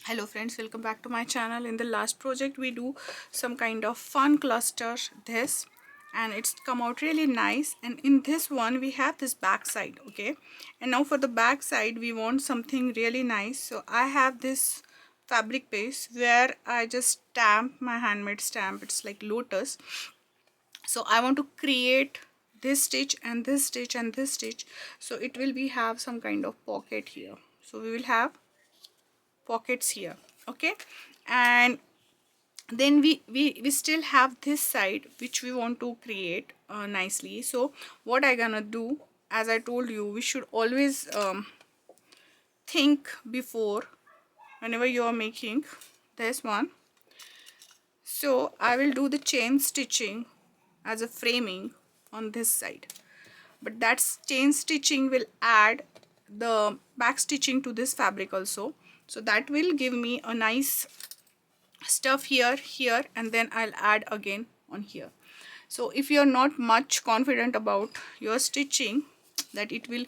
Hello friends, welcome back to my channel. In the last project we do some kind of fun cluster this, and it's come out really nice. And in this one we have this back side, okay, and now for the back side we want something really nice. So I have this fabric base where I just stamp my handmade stamp. It's like lotus. So I want to create this stitch and this stitch and this stitch, so it will be have some kind of pocket here. So we will have pockets here, okay. And then we still have this side which we want to create nicely. So what I gonna do, as I told you, we should always think before whenever you are making this one. So I will do the chain stitching as a framing on this side, but that chain stitching will add the back stitching to this fabric also, so that will give me a nice stuff here, and then I'll add again on here. So if you're not much confident about your stitching, that it will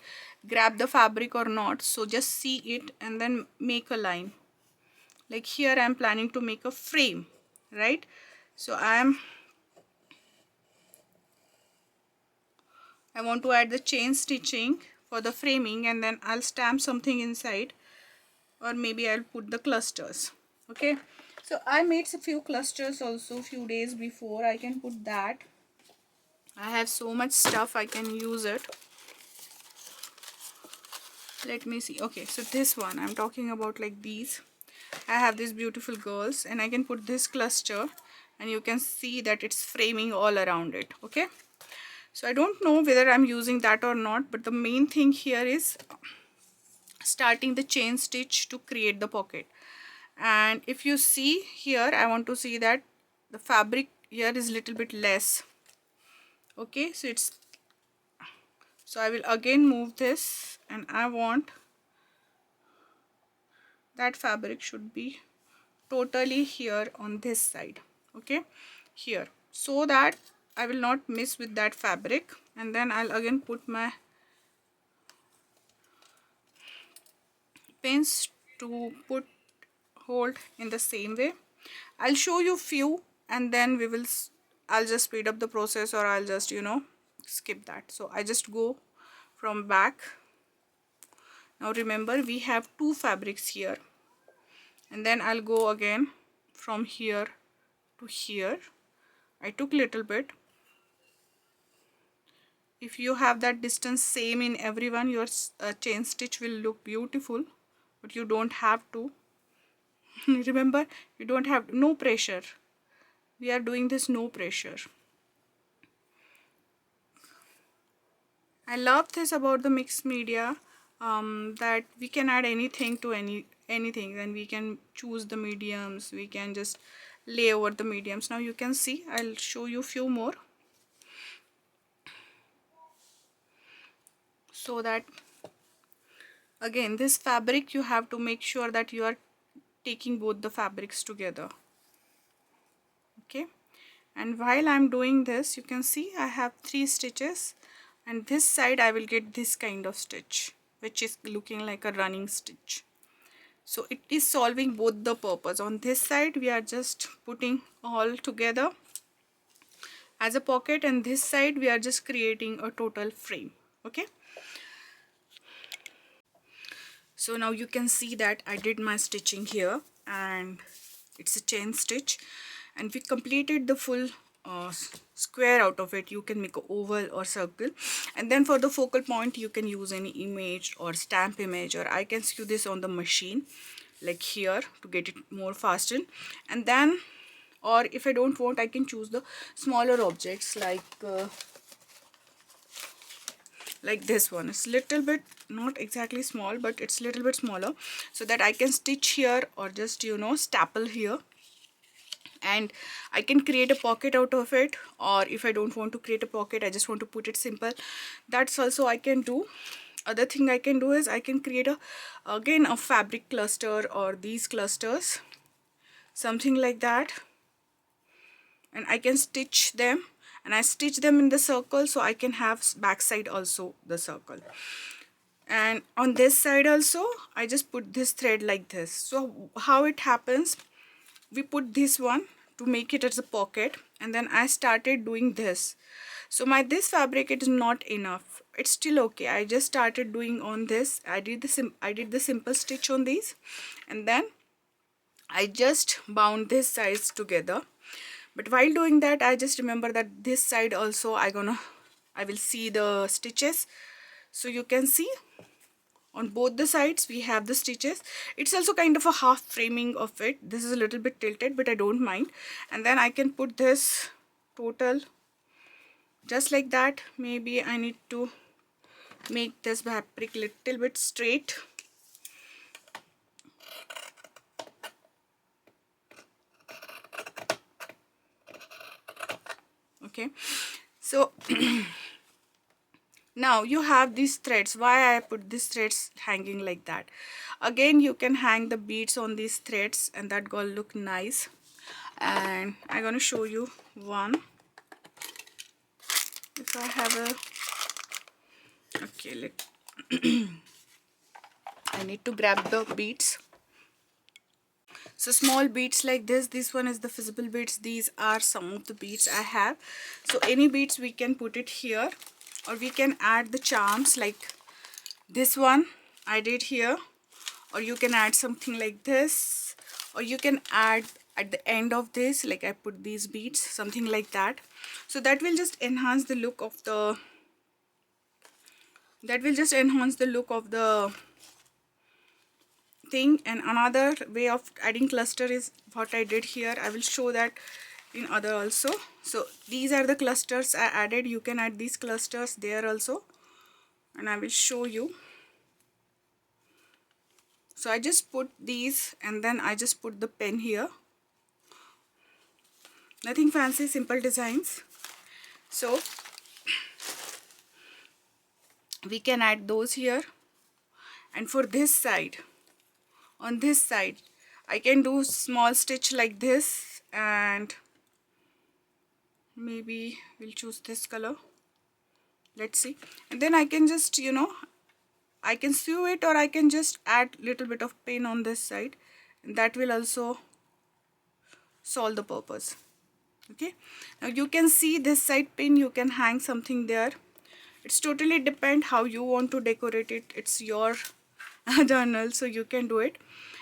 grab the fabric or not, so just see it and then make a line. Like here I'm planning to make a frame, right? So I want to add the chain stitching for the framing, and then I'll stamp something inside, or maybe I'll put the clusters, okay. So I made a few clusters also few days before. I can put that. I have so much stuff, I can use it. Let me see. Okay, so this one I'm talking about, like these. I have these beautiful girls, and I can put this cluster, and you can see that it's framing all around it, okay. So I don't know whether I'm using that or not, but the main thing here is starting the chain stitch to create the pocket. And if you see here, I want to see that the fabric here is little bit less, okay. So I will again move this, and I want that fabric should be totally here on this side, okay, here, so that I will not miss with that fabric. And then I'll again put my pins to put hold in the same way. I'll show you few, and then I'll just speed up the process, or I'll just skip that. So I just go from back. Now remember, we have two fabrics here, and then I'll go again from here to here. I took little bit. If you have that distance same in everyone, your chain stitch will look beautiful, but you don't have to. Remember, you don't have, no pressure. We are doing this no pressure. I love this about the mixed media, that we can add anything to anything, and we can choose the mediums. We can just lay over the mediums. Now you can see, I'll show you few more, so that again this fabric you have to make sure that you are taking both the fabrics together, okay. And while I'm doing this, you can see I have 3 stitches, and this side I will get this kind of stitch, which is looking like a running stitch. So it is solving both the purpose. On this side we are just putting all together as a pocket, and this side we are just creating a total frame, okay. So now you can see that I did my stitching here, and it's a chain stitch, and we completed the full square out of it. You can make an oval or circle, and then for the focal point you can use any image or stamp image, or I can sew this on the machine like here to get it more faster. And then, or if I don't want, I can choose the smaller objects like this one. It's little bit not exactly small, but it's little bit smaller, so that I can stitch here, or just staple here, and I can create a pocket out of it. Or if I don't want to create a pocket, I just want to put it simple, that's also I can do. Other thing I can do is I can create again a fabric cluster, or these clusters, something like that, and I can stitch them, and I stitch them in the circle, so I can have backside also the circle. And on this side also I just put this thread like this. So how it happens, we put this one to make it as a pocket, and then I started doing this. So my this fabric, it is not enough, it's still okay. I just started doing on this. I did the simple stitch on these, and then I just bound this sides together. But while doing that, I just remember that this side also I will see the stitches. So you can see on both the sides we have the stitches. It's also kind of a half framing of it. This is a little bit tilted, but I don't mind. And then I can put this total just like that. Maybe I need to make this fabric little bit straight. Okay, so now you have these threads. Why I put these threads hanging like that? Again, you can hang the beads on these threads and that gonna look nice. And I'm gonna show you one. If I have a, okay, I need to grab the beads. So small beads like this one is the visible beads. These are some of the beads I have. So any beads we can put it here, or we can add the charms like this one I did here, or you can add something like this, or you can add at the end of this, like I put these beads, something like that. So that will just enhance the look of the thing. And another way of adding cluster is what I did here. I will show that in other also. So these are the clusters I added. You can add these clusters there also, and I will show you. So I just put these, and then I just put the pen here. Nothing fancy, simple designs. So we can add those here. And for this side, on this side, I can do small stitch like this, and maybe we'll choose this color. Let's see. And then I can just, I can sew it, or I can just add little bit of pin on this side, and that will also solve the purpose. Okay, now you can see this side pin, you can hang something there. It's totally depend how you want to decorate it. It's your journal, so you can do it.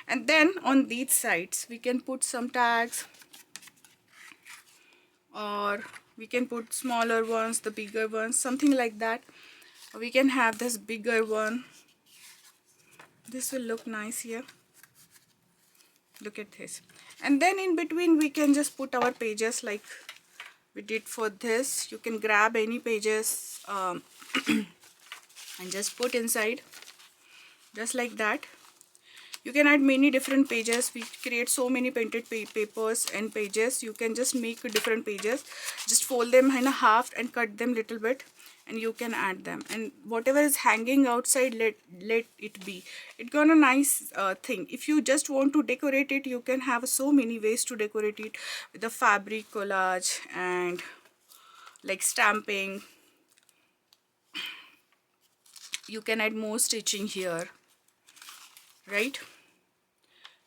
And then on these sides we can put some tags, or we can put smaller ones, the bigger ones, something like that. We can have this bigger one. This will look nice here. Look at this. And then in between we can just put our pages like we did for this. You can grab any pages and just put inside, just like that. You can add many different pages. We create so many painted papers and pages. You can just make different pages, just fold them in a half and cut them little bit, and you can add them. And whatever is hanging outside, let it be. It got a nice thing. If you just want to decorate it, you can have so many ways to decorate it, with the fabric collage and like stamping. You can add more stitching here, right?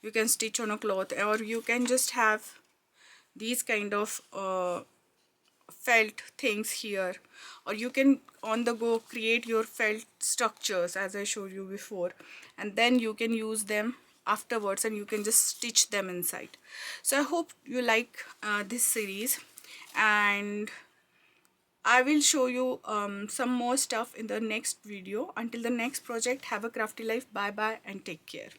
You can stitch on a cloth, or you can just have these kind of felt things here, or you can on the go create your felt structures as I showed you before, and then you can use them afterwards, and you can just stitch them inside. So I hope you like this series, and I will show you some more stuff in the next video. Until the next project, have a crafty life. Bye bye and take care.